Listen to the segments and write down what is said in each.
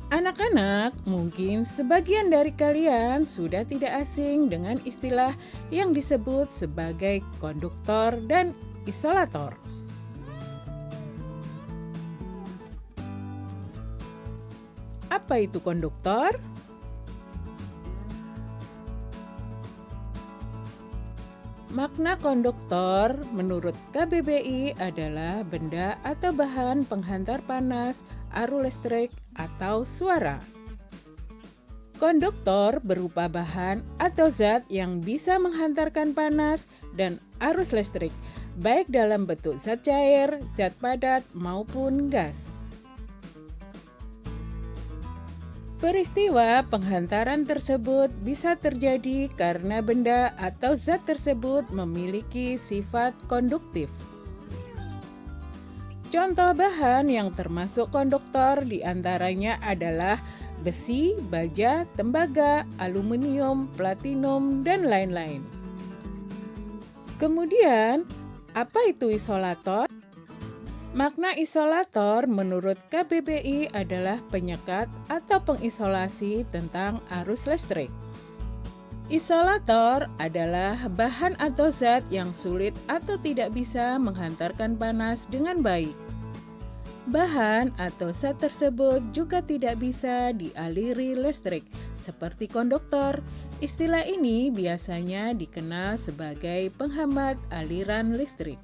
Anak-anak, mungkin sebagian dari kalian sudah tidak asing dengan istilah yang disebut sebagai konduktor dan isolator. Apa itu konduktor? Makna konduktor menurut KBBI adalah benda atau bahan penghantar panas, arus listrik, atau suara. Konduktor berupa bahan atau zat yang bisa menghantarkan panas dan arus listrik, baik dalam bentuk zat cair, zat padat, maupun gas. Peristiwa penghantaran tersebut bisa terjadi karena benda atau zat tersebut memiliki sifat konduktif. Contoh bahan yang termasuk konduktor diantaranya adalah besi, baja, tembaga, aluminium, platinum, dan lain-lain. Kemudian, apa itu isolator? Makna isolator menurut KBBI adalah penyekat atau pengisolasi tentang arus listrik. Isolator adalah bahan atau zat yang sulit atau tidak bisa menghantarkan panas dengan baik. Bahan atau zat tersebut juga tidak bisa dialiri listrik, seperti konduktor. Istilah ini biasanya dikenal sebagai penghambat aliran listrik.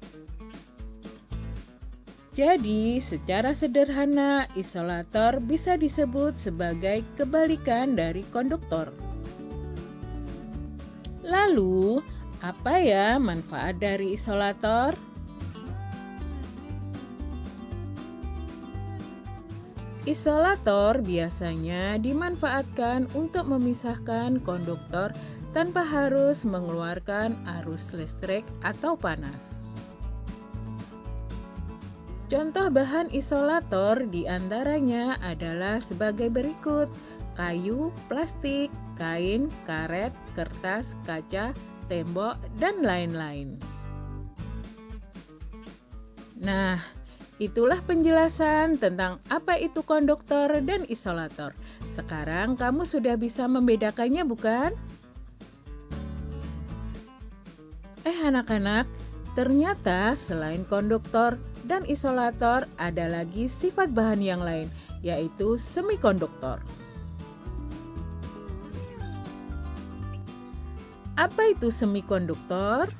Jadi, secara sederhana, isolator bisa disebut sebagai kebalikan dari konduktor. Lalu, apa ya manfaat dari isolator? Isolator biasanya dimanfaatkan untuk memisahkan konduktor tanpa harus mengeluarkan arus listrik atau panas. Contoh bahan isolator diantaranya adalah sebagai berikut: kayu, plastik, kain, karet, kertas, kaca, tembok, dan lain-lain. Nah, itulah penjelasan tentang apa itu konduktor dan isolator. Sekarang kamu sudah bisa membedakannya, bukan? Anak-anak, ternyata selain konduktor dan isolator ada lagi sifat bahan yang lain, yaitu semikonduktor. Apa itu semikonduktor?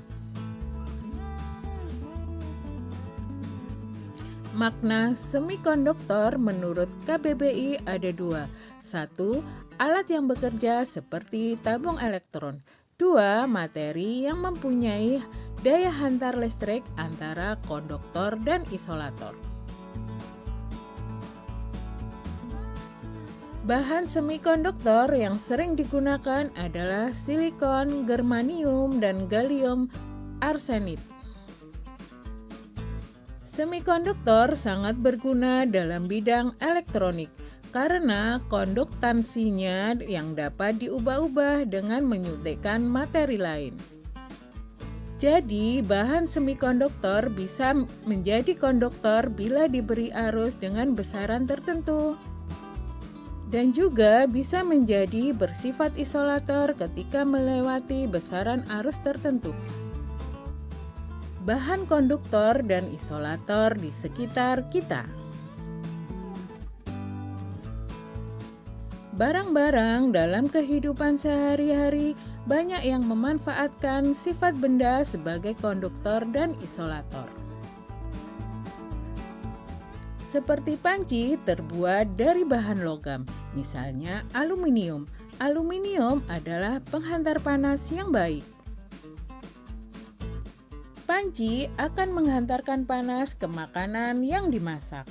Makna semikonduktor menurut KBBI ada dua. Satu, alat yang bekerja seperti tabung elektron. Dua, materi yang mempunyai daya hantar listrik antara konduktor dan isolator. Bahan semikonduktor yang sering digunakan adalah silikon, germanium, dan gallium arsenid. Semikonduktor sangat berguna dalam bidang elektronik karena konduktansinya yang dapat diubah-ubah dengan menyuntikkan materi lain. Jadi, bahan semikonduktor bisa menjadi konduktor bila diberi arus dengan besaran tertentu. Dan juga bisa menjadi bersifat isolator ketika melewati besaran arus tertentu. Bahan konduktor dan isolator di sekitar kita. Barang-barang dalam kehidupan sehari-hari banyak yang memanfaatkan sifat benda sebagai konduktor dan isolator. Seperti panci terbuat dari bahan logam, misalnya aluminium. Aluminium adalah penghantar panas yang baik. Panci akan menghantarkan panas ke makanan yang dimasak.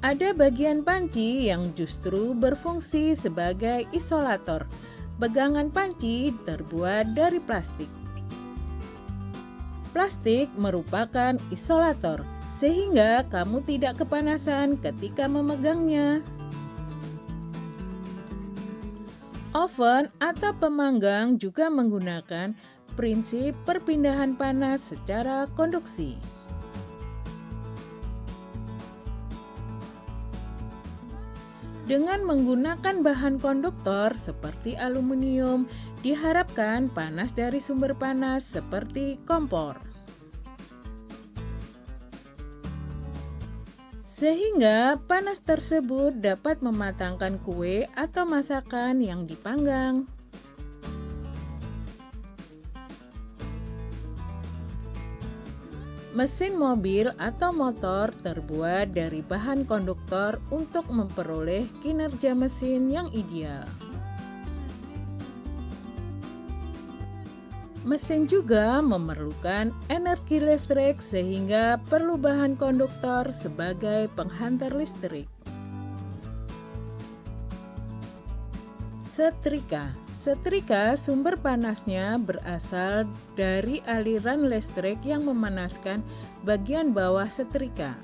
Ada bagian panci yang justru berfungsi sebagai isolator. Pegangan panci terbuat dari plastik. Plastik merupakan isolator, sehingga kamu tidak kepanasan ketika memegangnya. Oven atau pemanggang juga menggunakan prinsip perpindahan panas secara konduksi. Dengan menggunakan bahan konduktor seperti aluminium, diharapkan panas dari sumber panas seperti kompor, sehingga panas tersebut dapat mematangkan kue atau masakan yang dipanggang. Mesin mobil atau motor terbuat dari bahan konduktor untuk memperoleh kinerja mesin yang ideal. Mesin juga memerlukan energi listrik sehingga perlu bahan konduktor sebagai penghantar listrik. Setrika. Setrika sumber panasnya berasal dari aliran listrik yang memanaskan bagian bawah setrika.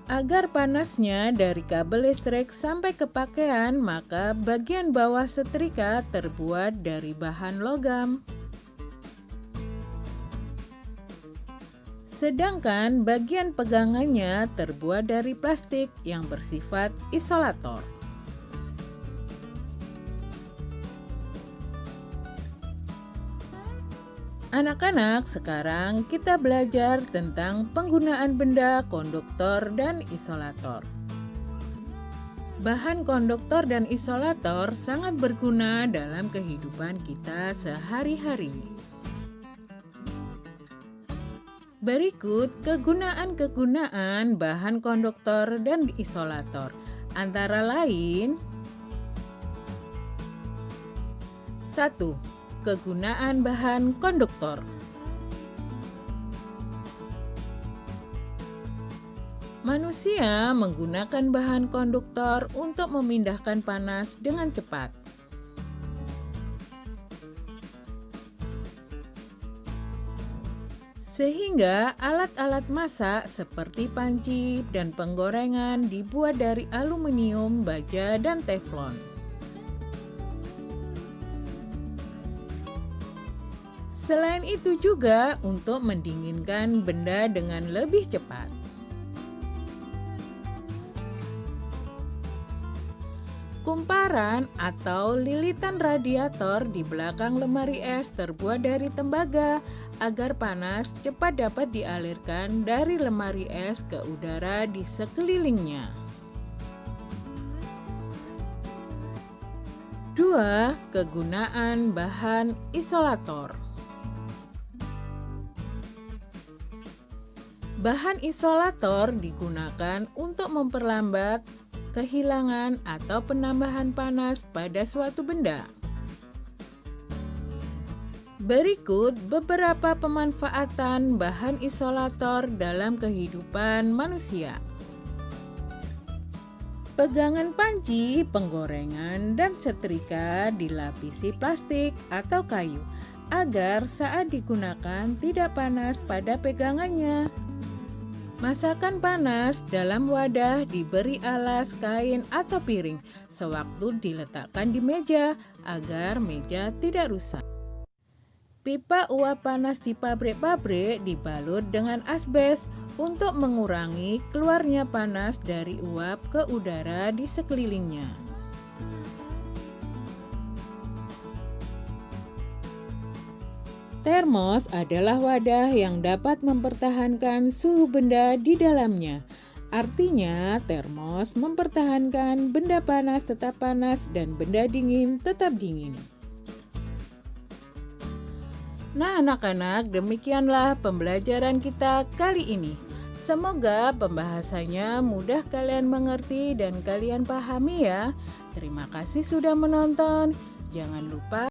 Agar panasnya dari kabel listrik sampai ke pakaian, maka bagian bawah setrika terbuat dari bahan logam. Sedangkan bagian pegangannya terbuat dari plastik yang bersifat isolator. Anak-anak, sekarang kita belajar tentang penggunaan benda konduktor dan isolator. Bahan konduktor dan isolator sangat berguna dalam kehidupan kita sehari-hari. Berikut kegunaan-kegunaan bahan konduktor dan isolator, antara lain: 1. Kegunaan bahan konduktor. Manusia menggunakan bahan konduktor untuk memindahkan panas dengan cepat. Sehingga alat-alat masak seperti panci dan penggorengan dibuat dari aluminium, baja, dan teflon. Selain itu juga untuk mendinginkan benda dengan lebih cepat. Kumparan atau lilitan radiator di belakang lemari es terbuat dari tembaga agar panas cepat dapat dialirkan dari lemari es ke udara di sekelilingnya. 2. Kegunaan bahan isolator. Bahan isolator digunakan untuk memperlambat kehilangan atau penambahan panas pada suatu benda. Berikut beberapa pemanfaatan bahan isolator dalam kehidupan manusia. Pegangan panci, penggorengan, dan setrika dilapisi plastik atau kayu agar saat digunakan tidak panas pada pegangannya. Masakan panas dalam wadah diberi alas, kain, atau piring sewaktu diletakkan di meja agar meja tidak rusak. Pipa uap panas di pabrik-pabrik dibalut dengan asbes untuk mengurangi keluarnya panas dari uap ke udara di sekelilingnya. Termos adalah wadah yang dapat mempertahankan suhu benda di dalamnya. Artinya, termos mempertahankan benda panas tetap panas dan benda dingin tetap dingin. Nah, anak-anak, demikianlah pembelajaran kita kali ini. Semoga pembahasannya mudah kalian mengerti dan kalian pahami ya. Terima kasih sudah menonton. Jangan lupa